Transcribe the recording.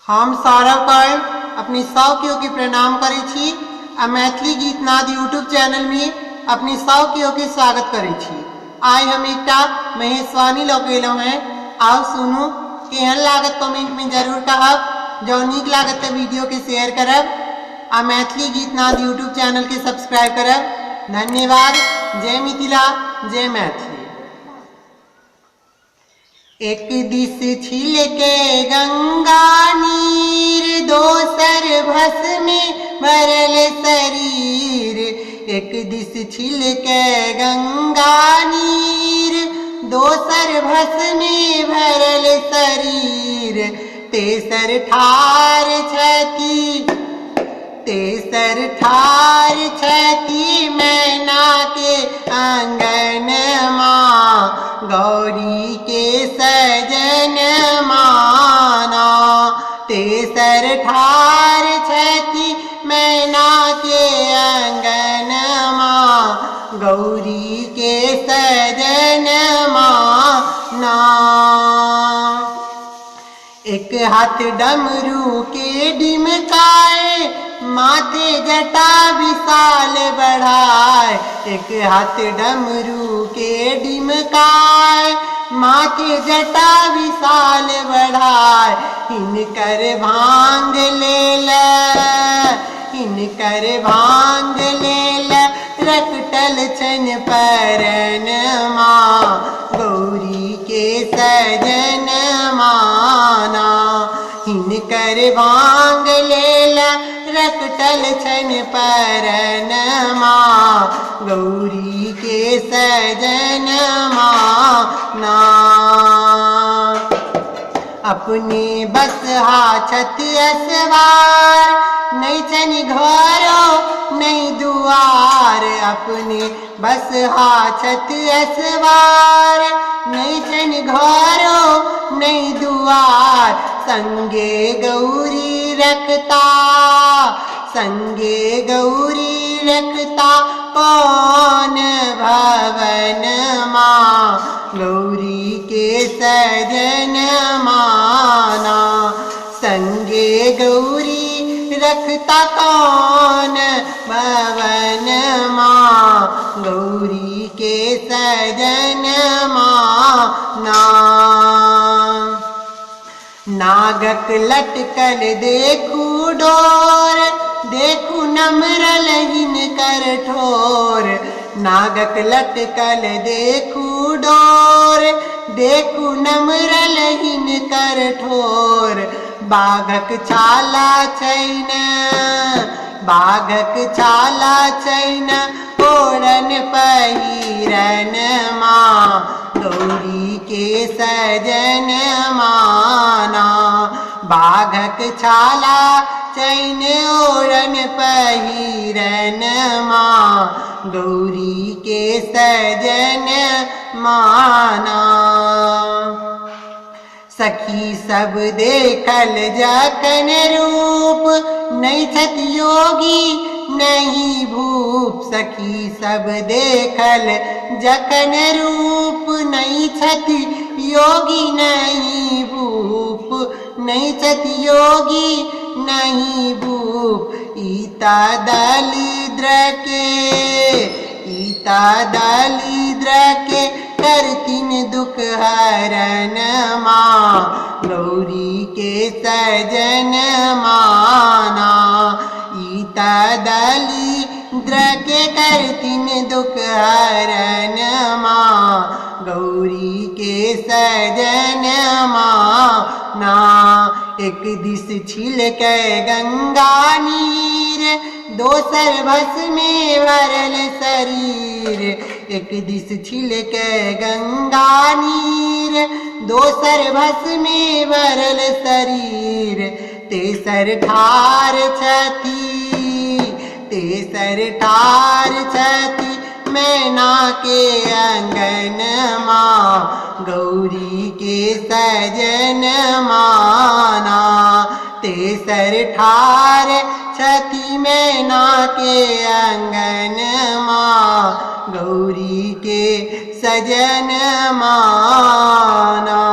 हम सौरभ कौर अपनी सौकियों के प्रणाम करे छी आ मैथिली गीतनाद यूट्यूब चैनल में अपनी सौकियों के स्वागत करे छी। आज हम एकटा महेशवाणी लौकेलहुँ हैं। आओ सुनू, केहन लागत कमेंट में जरूर कहब। जो नीक लागत तो वीडियो के शेयर करब आ मैथिली गीतनाद यूट्यूब चैनल के सब्सक्राइब करब। धन्यवाद। जय मिथिला, जय मैथिली। एक दिस छिलके गंगा नीर, दोसर भस्मे भरल शरीर। एक दिस छिलके गंगा नीर, दोसर भस्मे भरल शरीर। तेसर ठार छथि मैना के आंगन माँ, गौरी के सजन माना। तेसर ठार छथि मैना के आंगन माँ, गौरी के सजन माना। एक हाथ डमरू के डिमकाए, माथे जटा विशाल बढ़ाए। एक हाथ डमरू के डिमकाए, माथे जटा विशाल बढ़ाए। हिनकर भांग लेल रखटल छन परन माँ, गौरी के सजन माना। हिनकर भांग लेल रखटल छन परन माँ, गौरी के सजन माना। अपने बसहा छथि असवार, नहीं छनि घरो नहीं दुआर। अपने बसहा छथि असवार, नहीं छनि घरो नहीं दुआर। संगे गौरी रखता कौन भवन माँ, गौरी के सजन माना। संगे गौरी रखता कौन भवन माँ, गौरी के सजन माना। नागक लटकल देखू डोर, देखू नम्रल हिनकर ठोर। नागक लटकल देखू डोर, देखू नम्रल हिनकर ठोर। बाघक छाला छैन ओढ़न पहिरन माँ, गौरी के सजन माना। बाघक छाला छैन ओढ़न पहिरन माँ, गौरी के सजन माना। सखी सब देखल जखन रूप, नहीं छथि योगी नहीं भूप। सखी सब देखल जखन रूप, नहीं छथि योगी नहीं भूप। नहीं छथि योगी नहीं भूप। ईता दलिद्र के करतिन दुख हरन माँ, गौरी के सजन माना। ईता दलिद्र के करतिन दुख हरन माँ, गौरी के सजन माना। एक दिस छिलके गंगा नीर, दोसर भस्मे भरल शरीर। एक दिस छिलके गंगा नीर, दोसर भस्मे भरल शरीर। तेसर ठार छथि मैना के आंगन माँ, गौरी के सजन माना। तेसर ठार छथि मैना के आंगन माँ, गौरी के सजन माना।